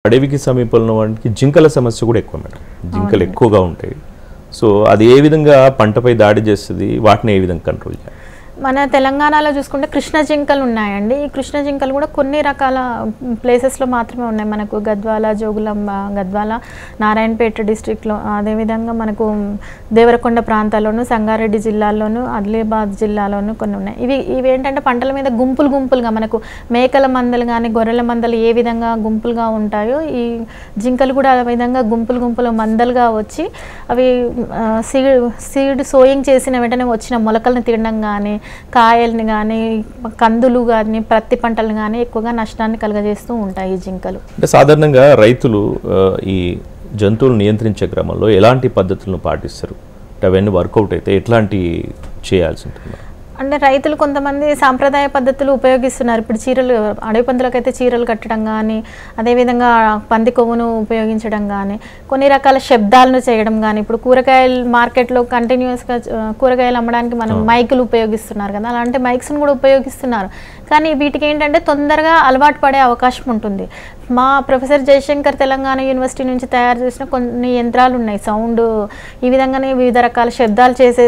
అడవికి సమీపంలో వాటికి జింకల సమస్య కూడా ఎక్కువ మేడం. జింకలు ఎక్కువగా ఉంటాయి. సో అది ఏ విధంగా పంటపై దాడి చేస్తుంది, వాటిని ఏ విధంగా కంట్రోల్ చేయాలి? మన తెలంగాణలో చూసుకుంటే కృష్ణ జింకలు ఉన్నాయండి. ఈ కృష్ణ జింకలు కూడా కొన్ని రకాల ప్లేసెస్లో మాత్రమే ఉన్నాయి. మనకు గద్వాల, జోగులాంబ, గద్వాల, నారాయణపేట డిస్ట్రిక్ట్లో, అదేవిధంగా మనకు దేవరకొండ ప్రాంతాల్లోనూ, సంగారెడ్డి జిల్లాలోను, ఆదిలాబాద్ జిల్లాలోనూ కొన్ని ఉన్నాయి. ఇవి ఏంటంటే పంటల మీద గుంపులుగా మనకు మేకల మందలు కానీ గొర్రెల మందలు ఏ విధంగా గుంపులుగా ఉంటాయో ఈ జింకలు కూడా ఆ విధంగా గుంపులు మందలుగా వచ్చి అవి సీడ్ సోయింగ్ చేసిన వెంటనే వచ్చిన మొలకలను తినడం కానీ, కాయల్ని కానీ, కందులు కానీ, ప్రత్తి పంటలు కానీ ఎక్కువగా నష్టాన్ని కలుగజేస్తూ ఉంటాయి ఈ జింకలు. అంటే సాధారణంగా రైతులు ఈ జంతువులు నియంత్రించే క్రమంలో ఎలాంటి పద్ధతులను పాటిస్తారు? అంటే అవన్నీ వర్కౌట్ అయితే ఎట్లాంటి చేయాల్సి ఉంటుంది? అంటే రైతులు కొంతమంది సాంప్రదాయ పద్ధతులు ఉపయోగిస్తున్నారు. ఇప్పుడు చీరలు, అడవి పందులకైతే చీరలు కట్టడం కానీ, అదేవిధంగా పంది కొవ్వును ఉపయోగించడం కానీ, కొన్ని రకాల శబ్దాలను చేయడం కానీ, ఇప్పుడు కూరగాయలు మార్కెట్లో కంటిన్యూస్గా కూరగాయలు అమ్మడానికి మనం మైకులు ఉపయోగిస్తున్నారు కదా, అలాంటి మైక్స్ను కూడా ఉపయోగిస్తున్నారు. కానీ వీటికి ఏంటంటే తొందరగా అలవాటు పడే అవకాశం ఉంటుంది. మా ప్రొఫెసర్ జయశంకర్ తెలంగాణ యూనివర్సిటీ నుంచి తయారు చేసిన కొన్ని యంత్రాలు ఉన్నాయి, సౌండ్ ఈ విధంగానే వివిధ రకాల శబ్దాలు చేసే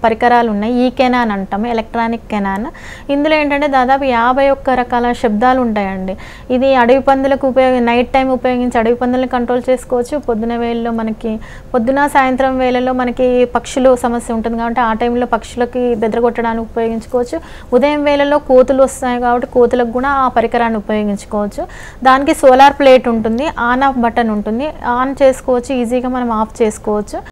పరికరాలు ఉన్నాయి. ఈ కెనాన్ అంటాము, ఎలక్ట్రానిక్ కెనాన్. ఇందులో ఏంటంటే దాదాపు 51 రకాల శబ్దాలు ఉంటాయండి. ఇది అడవి పందులకు నైట్ టైం ఉపయోగించి అడవి పందులను కంట్రోల్ చేసుకోవచ్చు. పొద్దున వేళలో మనకి సాయంత్రం వేళలో మనకి పక్షులు సమస్య ఉంటుంది కాబట్టి ఆ టైంలో పక్షులకి బెదరగొట్టడానికి ఉపయోగించుకోవచ్చు. ఉదయం వేళలో కోతులు వస్తాయి కాబట్టి కోతులకు కూడా ఆ పరికరాన్ని ఉపయోగించుకోవచ్చు. దానికి సోలార్ ప్లేట్ ఉంటుంది, ఆన్ ఆఫ్ బటన్ ఉంటుంది, ఆన్ చేసుకోవచ్చు, ఈజీగా మనం ఆఫ్ చేసుకోవచ్చు.